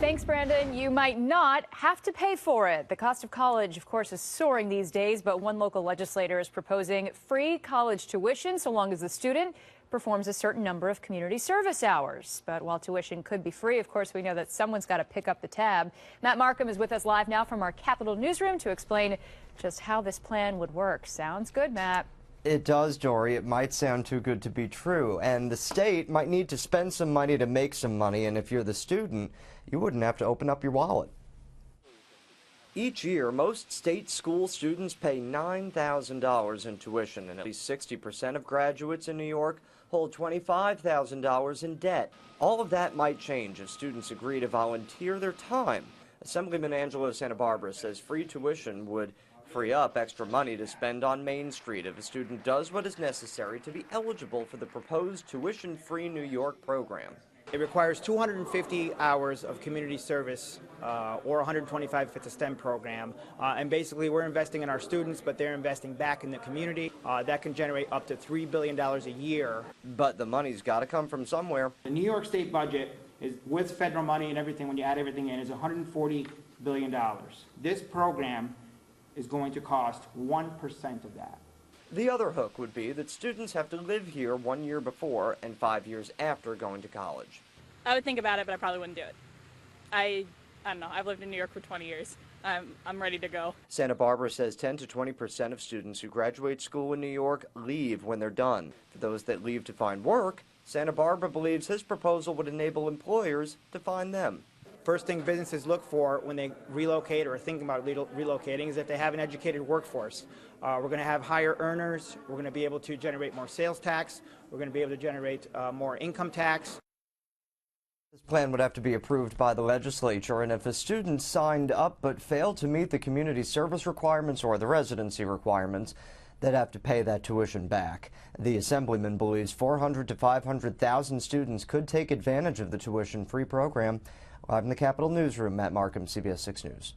Thanks, Brandon. You might not have to pay for it. The cost of college, of course, is soaring these days, but one local legislator is proposing free college tuition so long as the student performs a certain number of community service hours. But while tuition could be free, of course, we know that someone's got to pick up the tab. Matt Markham is with us live now from our Capitol newsroom to explain just how this plan would work. Sounds good, Matt. It does, Dory. It might sound too good to be true, and the state might need to spend some money to make some money, and if you're the student, you wouldn't have to open up your wallet. Each year, most state school students pay $9,000 in tuition, and at least 60% of graduates in New York hold $25,000 in debt. All of that might change if students agree to volunteer their time. Assemblyman Angelo Santabarbara says free tuition would free up extra money to spend on Main Street if a student does what is necessary to be eligible for the proposed tuition-free New York program. It requires 250 hours of community service, or 125 if it's a STEM program. And basically, we're investing in our students, but they're investing back in the community. That can generate up to $3 billion a year. But the money's got to come from somewhere. The New York State budget is, with federal money and everything, when you add everything in, is $140 billion. This program is going to cost 1% of that. The other hook would be that students have to live here 1 year before and 5 years after going to college. I would think about it, but I probably wouldn't do it. I don't know. I've lived in New York for 20 years. I'm ready to go. Santabarbara says 10 to 20% of students who graduate school in New York leave when they're done. For those that leave to find work, Santabarbara believes his proposal would enable employers to find them. First thing businesses look for when they relocate or think about relocating is if they have an educated workforce. We're going to have higher earners. We're going to be able to generate more sales tax. We're going to be able to generate more income tax. This plan would have to be approved by the legislature, and if a student signed up but failed to meet the community service requirements or the residency requirements, they'd have to pay that tuition back. The Assemblyman believes 400,000 to 500,000 students could take advantage of the tuition-free program. Live in the Capitol newsroom, Matt Markham, CBS 6 News.